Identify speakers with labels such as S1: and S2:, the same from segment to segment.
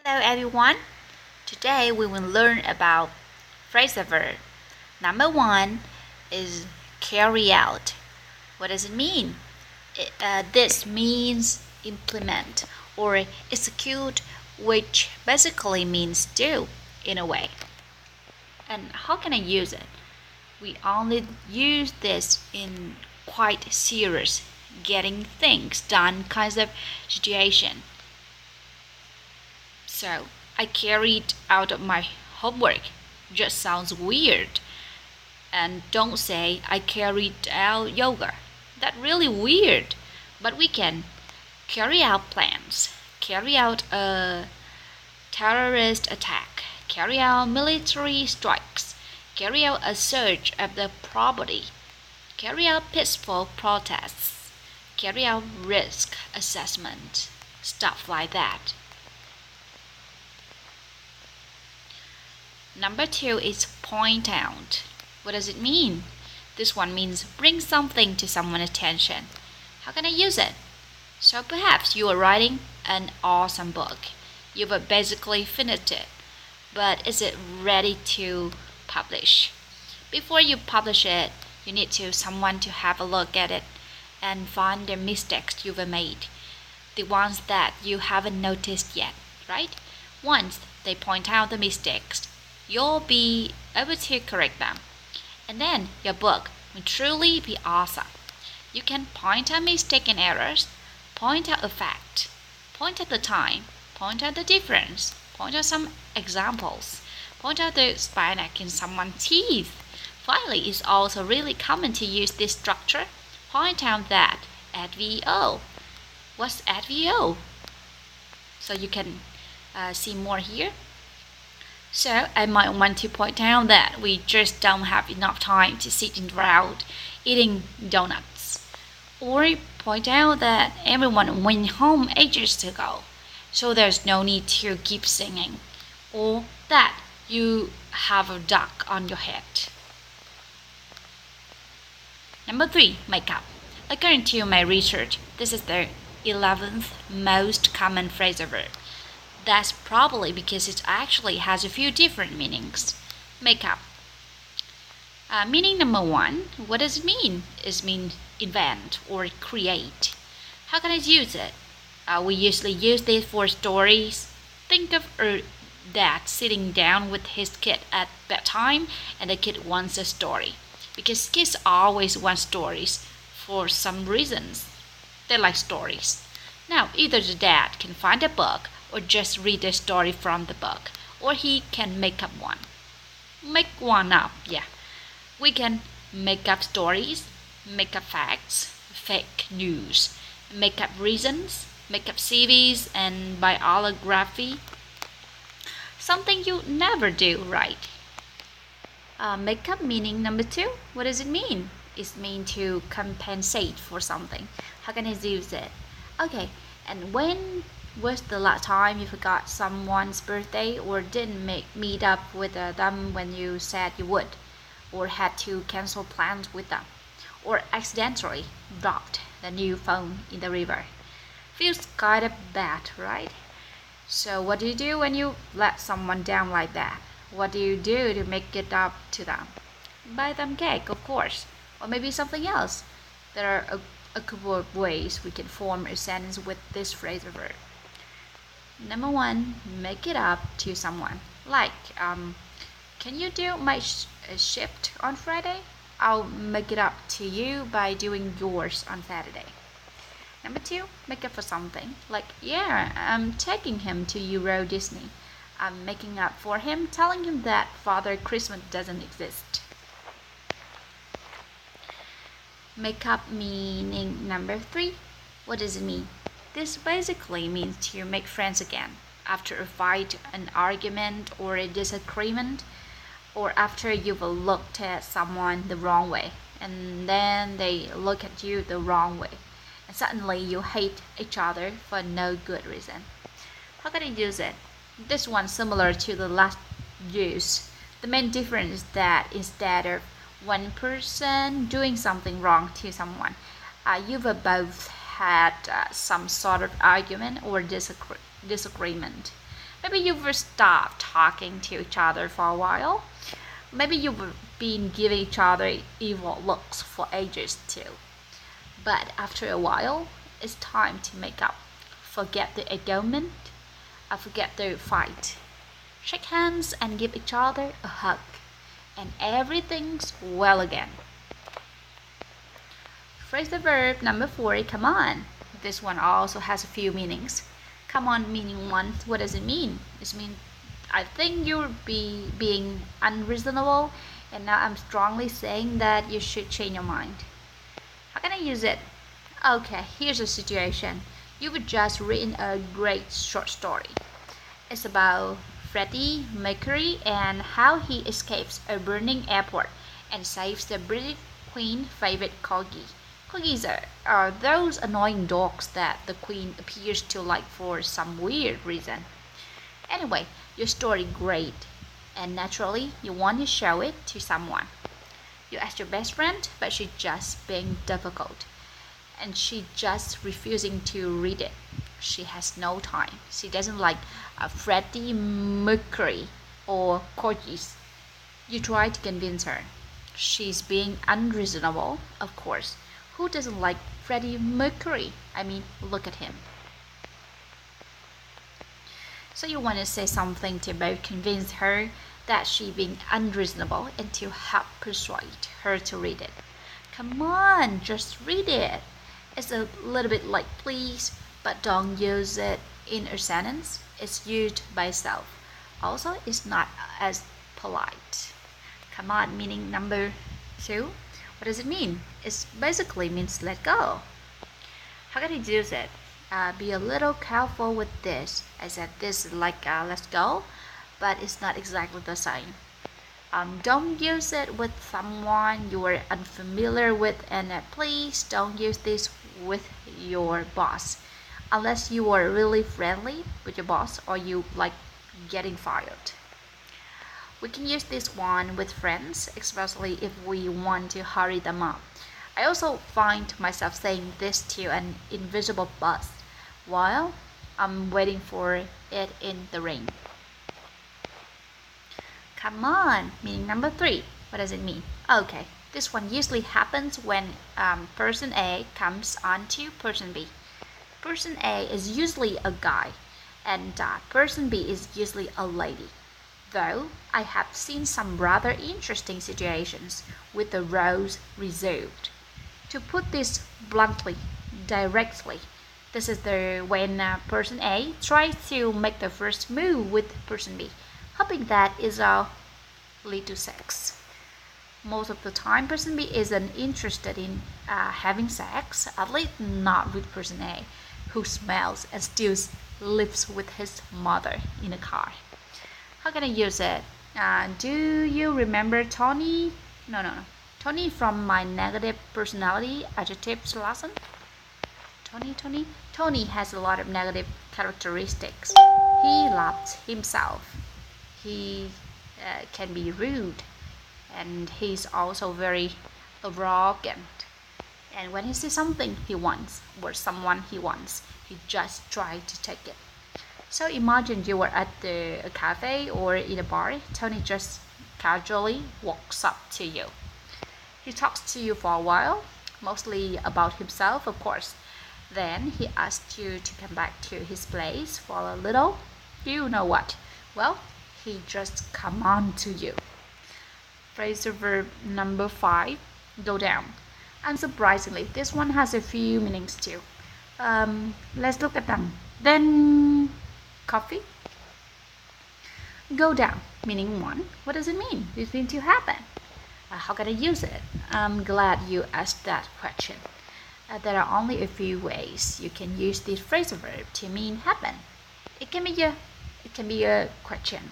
S1: Hello everyone. Today we will learn about phrasal verb. Number one is carry out. What does it mean? This means implement or execute, which basically means do in a way. And how can I use it? We only use this in quite serious, getting things done kinds of situation. So, I carried out my homework. Just sounds weird. And don't say I carried out yoga. That's really weird. But we can carry out plans, carry out a terrorist attack, carry out military strikes, carry out a search of the property, carry out peaceful protests, carry out risk assessment, stuff like that. Number two is point out. What does it mean? This one means bring something to someone's attention. How can I use it? So perhaps you are writing an awesome book. You've basically finished it, but is it ready to publish? Before you publish it, you need someone to have a look at it and find the mistakes you've made, the ones that you haven't noticed yet, right? Once they point out the mistakes, you'll be able to correct them. And then your book will truly be awesome. You can point out mistakes and errors, point out a fact, point out the time, point out the difference, point out some examples, point out the spinac in someone's teeth. Finally, it's also really common to use this structure. Point out that advo. What's advo? So you can see more here. So I might want to point out that we just don't have enough time to sit in crowd eating donuts. Or point out that everyone went home ages ago, so there's no need to keep singing. Or that you have a duck on your head. Number three, makeup. According to my research, this is the 11th most common phrasal verb. That's probably because it actually has a few different meanings. Makeup. Meaning number one, what does it mean? It means invent or create. How can I use it? We usually use this for stories. Think of a dad sitting down with his kid at bedtime and the kid wants a story. Because kids always want stories for some reasons. They like stories. Now, either the dad can find a book or just read a story from the book, or he can make up one. Make one up, yeah. We can make up stories, make up facts, fake news, make up reasons, make up CVs and biography. Something you never do, right? Makeup meaning number two. What does it mean? It means to compensate for something. How can I use it? Okay, and when was the last time you forgot someone's birthday or didn't meet up with them when you said you would, or had to cancel plans with them, or accidentally dropped the new phone in the river? Feels kind of bad, right? So what do you do when you let someone down like that? What do you do to make it up to them? Buy them cake, of course, or maybe something else. There are a couple of ways we can form a sentence with this phrasal verb. Number one, make it up to someone. Like, can you do my shift on Friday? I'll make it up to you by doing yours on Saturday. Number two, make up for something. Like, yeah, I'm taking him to Euro Disney. I'm making up for him, telling him that Father Christmas doesn't exist. Make up meaning number three. What does it mean? This basically means to make friends again after a fight, an argument, or a disagreement, or after you've looked at someone the wrong way and then they look at you the wrong way, and suddenly you hate each other for no good reason. How can I use it? This one's similar to the last use. The main difference is that instead of one person doing something wrong to someone, you've both had some sort of argument or disagreement. Maybe you've stopped talking to each other for a while. Maybe you've been giving each other evil looks for ages too. But after a while, it's time to make up. Forget the argument, forget the fight. Shake hands and give each other a hug, and everything's well again. Phrase the verb number 4, come on. This one also has a few meanings. Come on meaning one, what does it mean? It means I think you're being unreasonable, and now I'm strongly saying that you should change your mind. How can I use it? Okay, here's a situation. You've just written a great short story. It's about Freddie Mercury and how he escapes a burning airport and saves the British Queen's favorite corgi. Corgis are those annoying dogs that the Queen appears to like for some weird reason. Anyway, your story great, and naturally you want to show it to someone. You ask your best friend, but she's just being difficult, and she just refusing to read it. She has no time. She doesn't like Freddie Mercury or corgis. You try to convince her. She's being unreasonable, of course. Who doesn't like Freddie Mercury? I mean, look at him. So you want to say something to both convince her that she's being unreasonable and to help persuade her to read it. Come on, just read it. It's a little bit like please, but don't use it in a sentence. It's used by itself. Also, it's not as polite. Come on, meaning number 2. What does it mean? It basically means let go. How can I use it? Be a little careful with this. I said this is like let's go, but it's not exactly the same. Don't use it with someone you are unfamiliar with, and please don't use this with your boss unless you are really friendly with your boss or you like getting fired. We can use this one with friends, especially if we want to hurry them up. I also find myself saying this to an invisible bus while I'm waiting for it in the rain. Come on, meaning number 3. What does it mean? Okay, this one usually happens when person A comes on to person B. Person A is usually a guy, and person B is usually a lady. Though I have seen some rather interesting situations with the roles reserved. To put this bluntly, directly, this is when person A tries to make the first move with person B, hoping that it'll lead to sex. Most of the time, person B isn't interested in having sex, at least not with person A, who smells and still lives with his mother in a car. How can I use it? Do you remember Tony? No. Tony from my negative personality adjectives lesson? Tony has a lot of negative characteristics. He loves himself. He can be rude, and he's also very arrogant. And when he sees something he wants or someone he wants, he just tries to take it. So imagine you are at a cafe or in a bar. Tony just casually walks up to you. He talks to you for a while, mostly about himself, of course. Then he asks you to come back to his place for a little. You know what? Well, he just come on to you. Phrasal verb number 5, go down. Unsurprisingly, this one has a few meanings too. Let's look at them. Then coffee. Go down, meaning 1. What does it mean? It means to happen. How can I use it? I'm glad you asked that question. There are only a few ways you can use this phrasal verb to mean happen. It can be a question.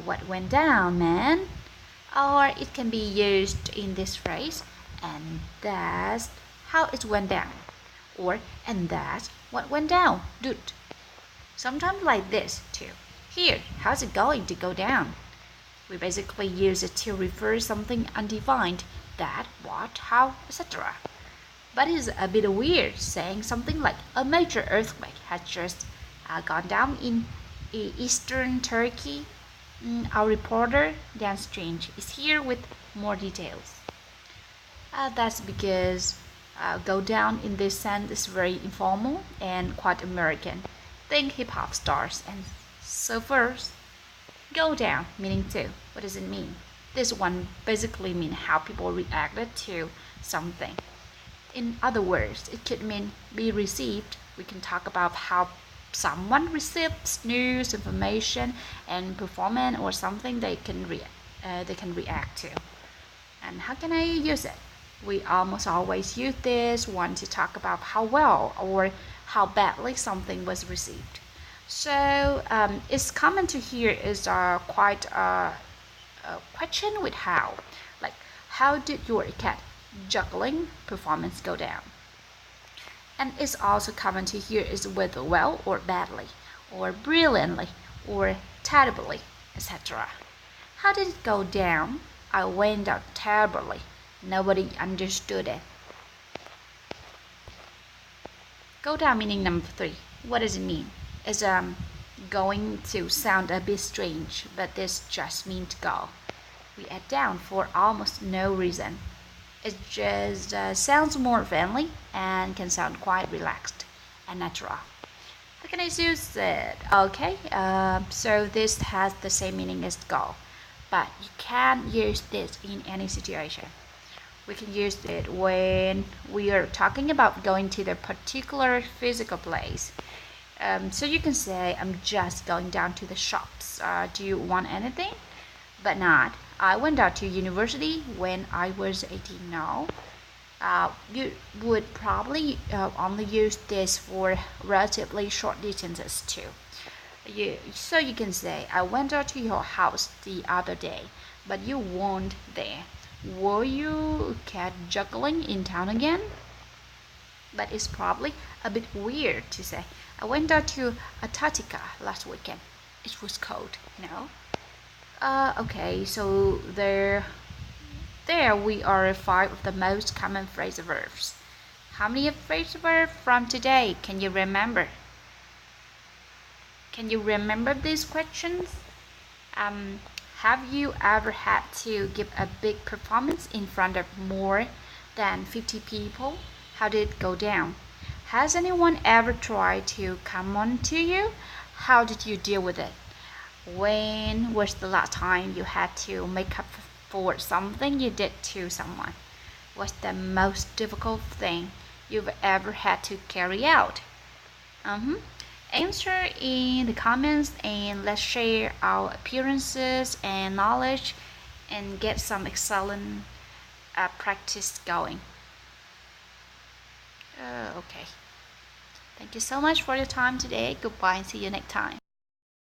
S1: What went down, man? Or it can be used in this phrase, and that's how it went down. Or, and that's what went down, dude. Sometimes like this too. Here, how's it going to go down? We basically use it to refer something undefined, that, what, how, etc. But it's a bit weird saying something like a major earthquake has just gone down in Eastern Turkey. Our reporter, Dan Strange, is here with more details. That's because Go Down in this sense is very informal and quite American. Think hip hop stars and surfers. Go down, meaning to. What does it mean? This one basically means how people reacted to something. In other words, it could mean be received. We can talk about how someone receives news, information, and performance or something they can react to. And how can I use it? We almost always use this one to talk about how well or how badly something was received. So it's common to hear is quite a question with how, like how did your cat juggling performance go down? And it's also common to hear is with well or badly, or brilliantly, or terribly, etc. How did it go down? I went out terribly. Nobody understood it. Go down meaning number three. What does it mean? It's going to sound a bit strange, but this just means go. We add down for almost no reason. It just sounds more friendly and can sound quite relaxed and natural. How can I use it? Okay, so this has the same meaning as go, but you can use this in any situation. We can use it when we are talking about going to the particular physical place. So you can say, I'm just going down to the shops. Do you want anything? But not. I went out to university when I was 18 now. You would probably only use this for relatively short distances too. So you can say, I went out to your house the other day, but you weren't there. Were you cat juggling in town again? But it's probably a bit weird to say, I went out to Antarctica last weekend. It was cold, no? Okay, so there we are five of the most common phrasal verbs. How many phrasal verbs from today can you remember? Can you remember these questions? Have you ever had to give a big performance in front of more than 50 people? How did it go down? Has anyone ever tried to come on to you? How did you deal with it? When was the last time you had to make up for something you did to someone? What's the most difficult thing you've ever had to carry out? Answer in the comments and let's share our appearances and knowledge and get some excellent practice going. Okay. Thank you so much for your time today. Goodbye and see you next time.